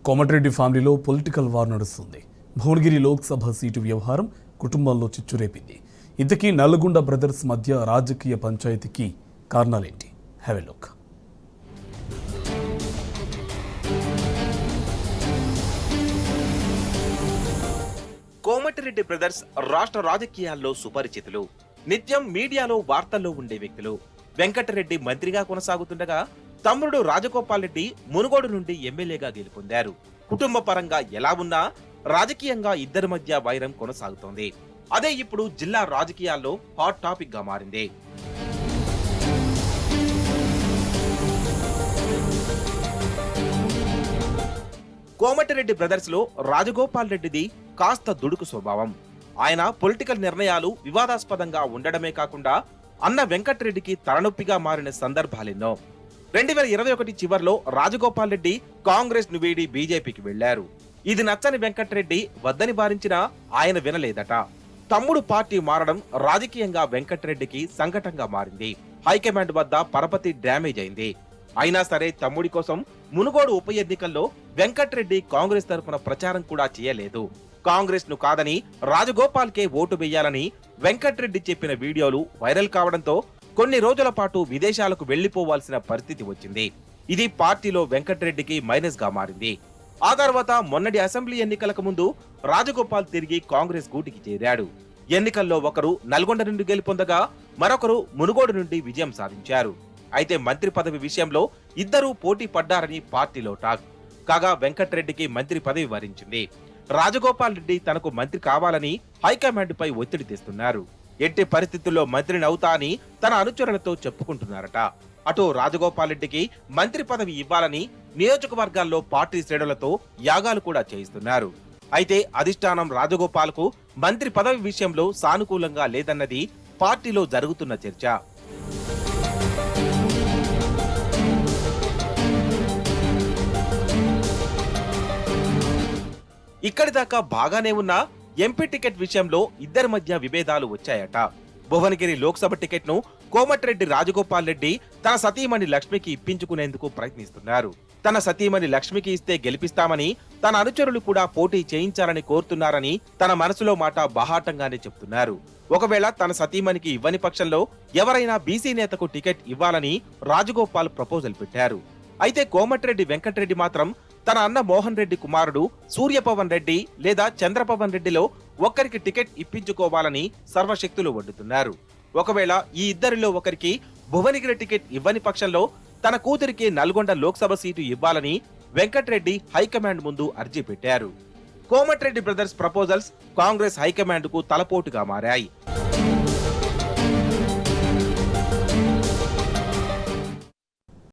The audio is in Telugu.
కోమటిరెడ్డి ఫ్యామిలీలో పొలిటికల్ వార్ నడుస్తుంది. భువనగిరి లోక్సభ సీటు వ్యవహారం కుటుంబంలో చిచ్చురేపింది. ఇంతకీ నల్గొండ బ్రదర్స్ మధ్య రాజకీయ పంచాయతీకి కారణాలేంటి? Have a look. Komatireddy brothers రాష్ట్ర రాజకీయాల్లో సుపరిచితులు. నిత్యం మీడియాలో వార్తల్లో ఉండే వ్యక్తులు. వెంకటరెడ్డి మంత్రిగా కొనసాగుతుండగా తమ్ముడు రాజగోపాల్ రెడ్డి మునుగోడు నుండి ఎమ్మెల్యేగా గెలుపొందారు. కుటుంబ పరంగా ఎలా ఉన్నా రాజకీయంగా ఇద్దరి మధ్య వైరం కొనసాగుతోంది. అదే ఇప్పుడు జిల్లా రాజకీయాల్లో హాట్ టాపిక్ గా మారింది. కోమటిరెడ్డి బ్రదర్స్ లో రాజగోపాల్ రెడ్డిది కాస్త దుడుకు స్వభావం. ఆయన పొలిటికల్ నిర్ణయాలు వివాదాస్పదంగా ఉండడమే కాకుండా అన్న వెంకటరెడ్డికి తలనొప్పిగా మారిన సందర్భాలెన్నో. 2021 చివర్లో రాజగోపాల్ రెడ్డి కాంగ్రెస్ ను వీడి బీజేపీకి వెళ్లారు. ఇది నచ్చని వెంకటరెడ్డి వద్దని భారించినా ఆయన వినలేదట. తమ్ముడు పార్టీ మారడం రాజకీయంగా వెంకటరెడ్డికి సంకటంగా మారింది. హైకమాండ్ వద్ద పరపతి డ్యామేజ్ అయింది. అయినా సరే తమ్ముడి కోసం మునుగోడు ఉప ఎన్నికల్లో వెంకటరెడ్డి కాంగ్రెస్ తరఫున ప్రచారం కూడా చేయలేదు. కాంగ్రెస్ ను కాదని రాజగోపాల్ కే ఓటు వేయాలని వెంకటరెడ్డి చెప్పిన వీడియోలు వైరల్ కావడంతో కొన్ని రోజుల పాటు విదేశాలకు వెళ్లిపోవాల్సిన పరిస్థితి వచ్చింది. ఇది పార్టీలో వెంకటరెడ్డికి మైనస్ గా మారింది. ఆ తర్వాత మొన్నటి అసెంబ్లీ ఎన్నికలకు ముందు రాజగోపాల్ తిరిగి కాంగ్రెస్ గూటికి చేరాడు. ఎన్నికల్లో ఒకరు నల్గొండ నుండి గెలుపొందగా మరొకరు మునుగోడు నుండి విజయం సాధించారు. అయితే మంత్రి పదవి విషయంలో ఇద్దరూ పోటీ పడ్డారని పార్టీలో టాక్. కాగా వెంకటరెడ్డికి మంత్రి పదవి వరించింది. రాజగోపాల్ రెడ్డి తనకు మంత్రి కావాలని హైకమాండ్ పై ఒత్తిడి తెస్తున్నారు. ఎట్టి పరిస్థితుల్లో మంత్రిని అవుతా అని తన అనుచరులతో చెప్పుకుంటున్నారట. అటు రాజగోపాల్ రెడ్డికి మంత్రి పదవి ఇవ్వాలని నియోజకవర్గాల్లో పార్టీ శ్రేణులతో యాగాలు కూడా చేయిస్తున్నారు. అయితే అధిష్టానం రాజగోపాల్ కు మంత్రి పదవి విషయంలో సానుకూలంగా లేదన్నది పార్టీలో జరుగుతున్న చర్చ. ఇక్కడి దాకా బాగానే ఉన్న ఎంపీ టికెట్ విషయంలో ఇద్దరి మధ్య విభేదాలు వచ్చాయట. భువనగిరి లోక్సభ టికెట్ ను కోమటిరెడ్డి రాజగోపాల్ రెడ్డి తన సతీమణి లక్ష్మికి ఇప్పించుకునేందుకు ప్రయత్నిస్తున్నారు. తన సతీమణి లక్ష్మికి ఇస్తే గెలిపిస్తామని తన అనుచరులు కూడా పోటీ చేయించాలని కోరుతున్నారని తన మనసులో మాట బహాటంగానే చెప్తున్నారు. ఒకవేళ తన సతీమణికి ఇవ్వని పక్షంలో ఎవరైనా బీసీ నేతకు టికెట్ ఇవ్వాలని రాజగోపాల్ ప్రపోజల్ పెట్టారు. అయితే కోమటిరెడ్డి వెంకటరెడ్డి మాత్రం తన అన్న మోహన్ రెడ్డి కుమారుడు సూర్యపవన్ రెడ్డి లేదా చంద్రపవన్ రెడ్డిలో ఒక్కరికి టికెట్ ఇప్పించుకోవాలని సర్వశక్తులు వడ్డుతున్నారు. ఒకవేళ ఈ ఇద్దరిలో ఒకరికి భువనగిరి టికెట్ ఇవ్వని పక్షంలో తన కూతురికి నల్గొండ లోక్సభ సీటు ఇవ్వాలని వెంకటరెడ్డి హైకమాండ్ ముందు అర్జీ పెట్టారు. Komatireddy brothers proposals Congress high command కు తలపోటుగా మారాయి.